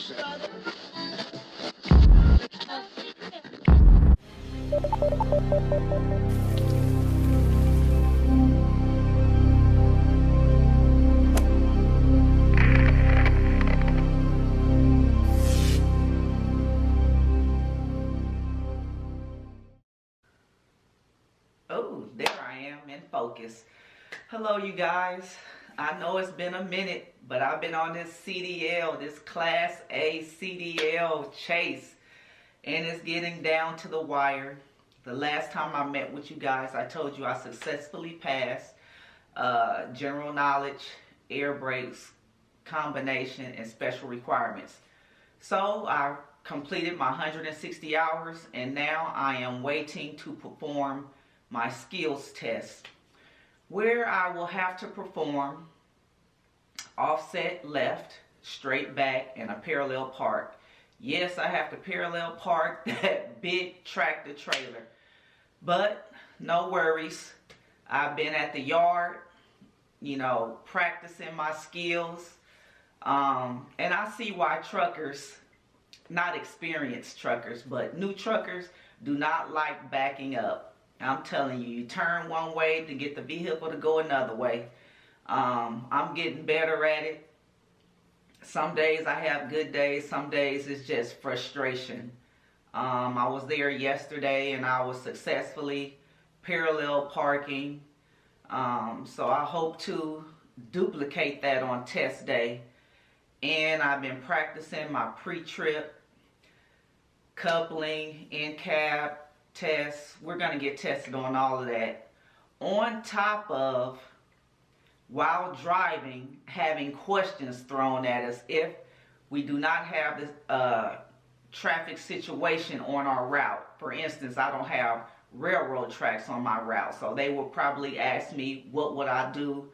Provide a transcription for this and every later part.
Oh, there I am in focus. Hello, you guys. I know it's been a minute, but I've been on this CDL, this Class A CDL chase, and it's getting down to the wire. The last time I met with you guys, I told you I successfully passed general knowledge, air brakes, combination, and special requirements. So I completed my 160 hours, and now I am waiting to perform my skills test, where I will have to perform offset left, straight back, and a parallel park. Yes, I have to parallel park that big tractor trailer, but no worries. I've been at the yard, practicing my skills, and I see why truckers, not experienced truckers, but new truckers, do not like backing up. I'm telling you, you turn one way to get the vehicle to go another way. I'm getting better at it. Some days I have good days, some days it's just frustration. I was there yesterday and I was successfully parallel parking. So I hope to duplicate that on test day. And I've been practicing my pre-trip, coupling, in-cab tests. We're going to get tested on all of that. On top of, while driving, having questions thrown at us if we do not have this traffic situation on our route. For instance, I don't have railroad tracks on my route, so they will probably ask me what would I do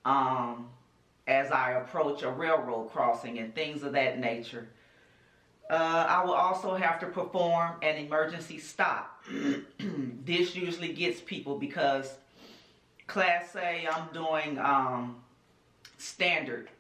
as I approach a railroad crossing and things of that nature. I will also have to perform an emergency stop. This usually gets people because Class A, I'm doing standard.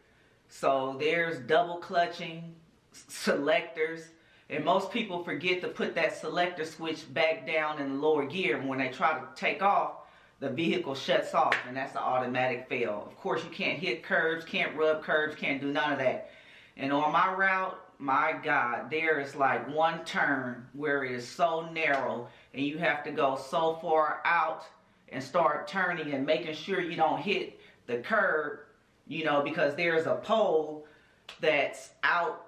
So there's double clutching, selectors, and most people forget to put that selector switch back down in the lower gear. When they try to take off, the vehicle shuts off, and that's an automatic fail. Of course, you can't hit curbs, can't rub curbs, can't do none of that. And on my route, my God, there is like one turn where it is so narrow and you have to go so far out and start turning and making sure you don't hit the curb, because there's a pole that's out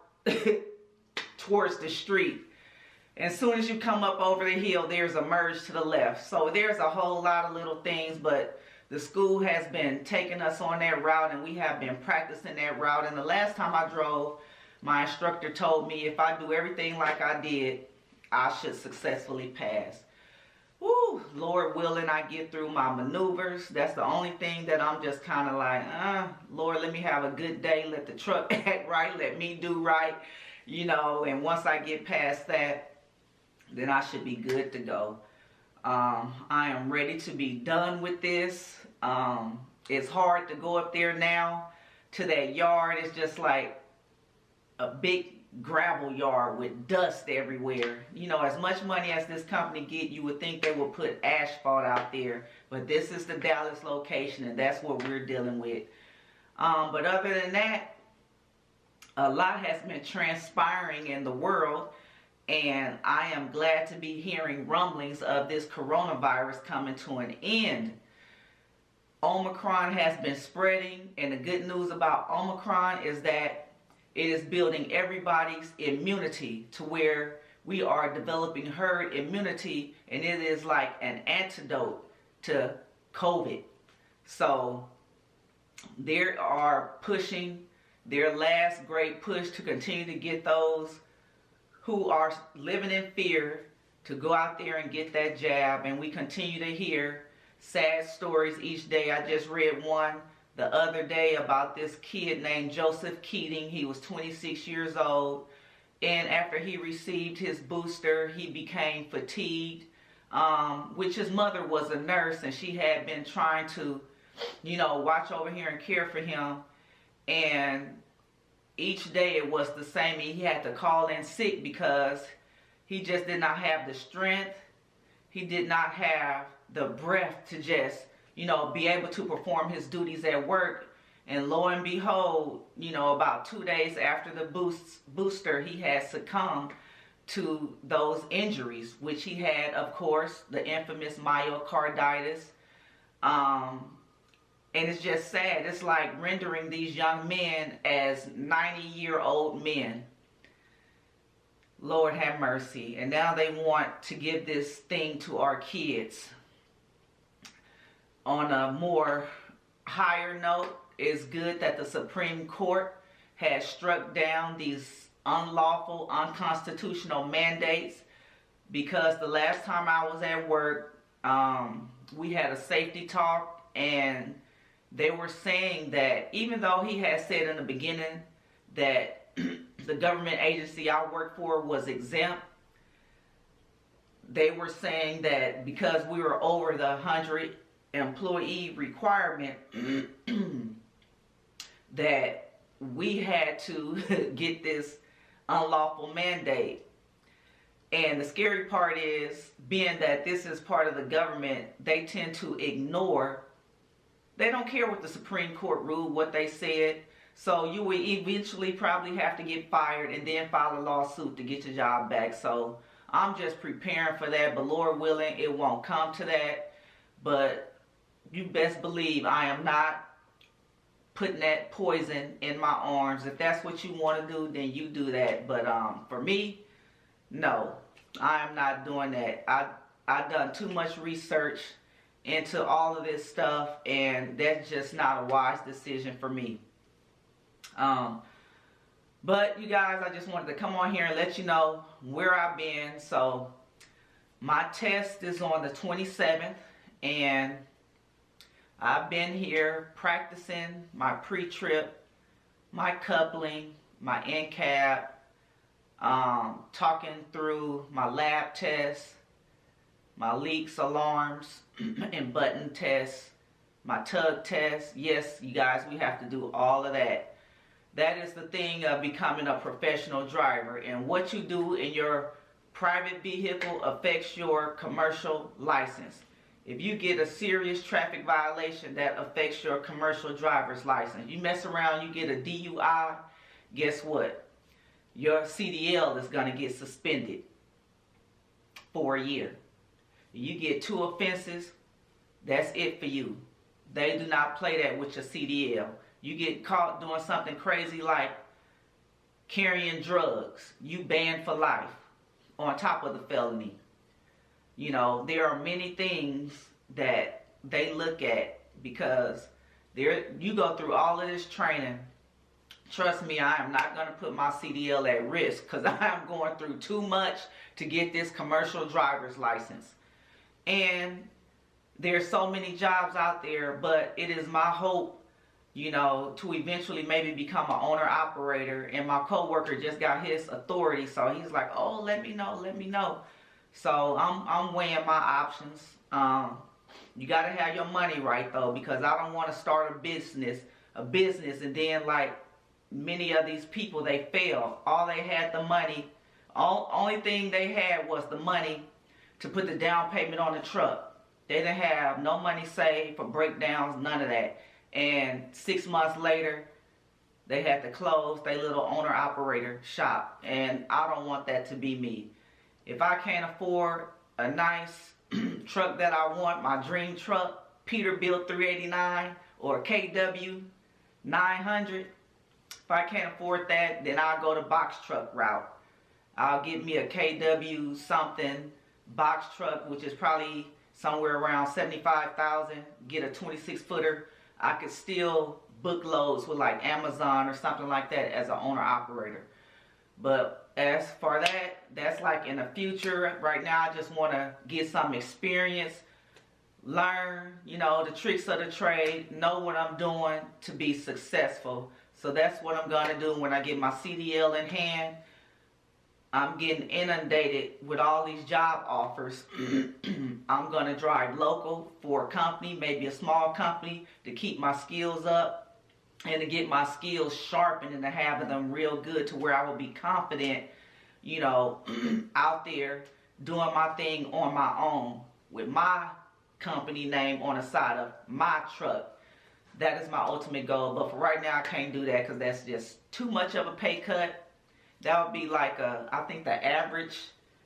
towards the street. As soon as you come up over the hill, there's a merge to the left. So there's a whole lot of little things, but the school has been taking us on that route and we have been practicing that route. And the last time I drove, my instructor told me if I do everything like I did, I should successfully pass. Woo, Lord willing, I get through my maneuvers. That's the only thing that I'm just kind of like, Lord, let me have a good day. Let the truck act right. Let me do right. And once I get past that, then I should be good to go. I am ready to be done with this. It's hard to go up there now to that yard. It's just like a big gravel yard with dust everywhere. As much money as this company get, you would think they would put asphalt out there, but this is the Dallas location and that's what we're dealing with. But other than that, a lot has been transpiring in the world, and I am glad to be hearing rumblings of this coronavirus coming to an end. Omicron has been spreading, and the good news about Omicron is that it is building everybody's immunity to where we are developing herd immunity, and it is like an antidote to COVID. So they are pushing their last great push to continue to get those who are living in fear to go out there and get that jab. And we continue to hear sad stories each day. I just read one the other day about this kid named Joseph Keating. He was 26 years old, and after he received his booster, he became fatigued, which his mother was a nurse, and she had been trying to, watch over here and care for him. And each day it was the same. He had to call in sick because he just did not have the strength. He did not have the breath to just, be able to perform his duties at work. And lo and behold, about 2 days after the booster, he had succumbed to those injuries, which he had, of course, the infamous myocarditis. And it's just sad. It's like rendering these young men as 90-year-old men. Lord have mercy. And now they want to give this thing to our kids. On a more higher note, it's good that the Supreme Court has struck down these unlawful, unconstitutional mandates, because the last time I was at work, we had a safety talk, and they were saying that even though he had said in the beginning that the government agency I work for was exempt, they were saying that because we were over the 100 employee requirement, that we had to get this unlawful mandate. And the scary part is, being that this is part of the government, they tend to ignore. They don't care what the Supreme Court ruled, what they said. So you will eventually probably have to get fired and then file a lawsuit to get your job back. So I'm just preparing for that. But Lord willing, it won't come to that. But you best believe I am not putting that poison in my arms. If that's what you want to do, then you do that. But for me, no, I am not doing that. I've done too much research into all of this stuff, and that's just not a wise decision for me. But you guys, I just wanted to come on here and let you know where I've been. So my test is on the 27th, and I've been here practicing my pre-trip, my coupling, my NCAP, talking through my lab tests, my leaks, alarms, and button tests, my tug test. Yes, you guys, we have to do all of that. That is the thing of becoming a professional driver. And what you do in your private vehicle affects your commercial license. If you get a serious traffic violation, that affects your commercial driver's license. You mess around, you get a DUI, guess what? Your CDL is going to get suspended for a year. You get 2 offenses, that's it for you. They do not play that with your CDL. You get caught doing something crazy like carrying drugs, you banned for life on top of the felony. There are many things that they look at, because you go through all of this training. Trust me, I am not going to put my CDL at risk, because I am going through too much to get this commercial driver's license. And there's so many jobs out there, but it is my hope, to eventually maybe become an owner-operator. And my coworker just got his authority, so he's like, oh, let me know. So I'm weighing my options. You got to have your money right, though, because I don't want to start a business, and then, like many of these people, they fail. All they had the money, only thing they had was the money to put the down payment on the truck. They didn't have no money saved for breakdowns, none of that. And 6 months later, they had to close their little owner-operator shop. And I don't want that to be me. If I can't afford a nice truck that I want, my dream truck, Peterbilt 389 or KW 900, if I can't afford that, then I'll go the box truck route. I'll get me a KW something box truck, which is probably somewhere around $75,000. Get a 26-footer. I could still book loads with like Amazon or something like that as an owner-operator. But as for that, that's like in the future. Right now, I just want to get some experience, learn, the tricks of the trade, know what I'm doing to be successful. So that's what I'm going to do when I get my CDL in hand. I'm getting inundated with all these job offers. I'm going to drive local for a company, maybe a small company, to keep my skills up. and to get my skills sharpened and to have them real good to where I will be confident, you know, out there doing my thing on my own with my company name on the side of my truck. That is my ultimate goal. But for right now, I can't do that because that's just too much of a pay cut. That would be like I think the average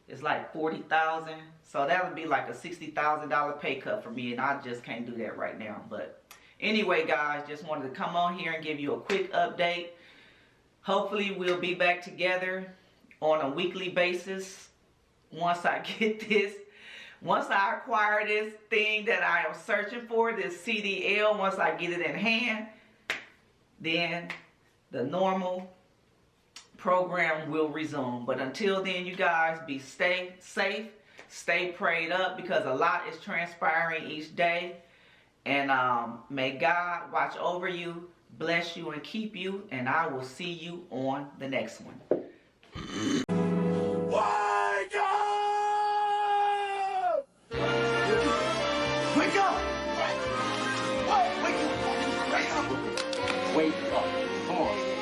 is like $40,000. So that would be like a $60,000 pay cut for me, and I just can't do that right now. But anyway, guys, just wanted to come on here and give you a quick update. Hopefully, we'll be back together on a weekly basis once I get this. Once I acquire this thing that I am searching for, this CDL, once I get it in hand, then the normal program will resume. But until then, you guys, stay safe, stay prayed up, because a lot is transpiring each day. And may God watch over you, bless you, and keep you. And I will see you on the next one. Wake up! Wake up! What? Wake up! Wake up! Wake up! Come on.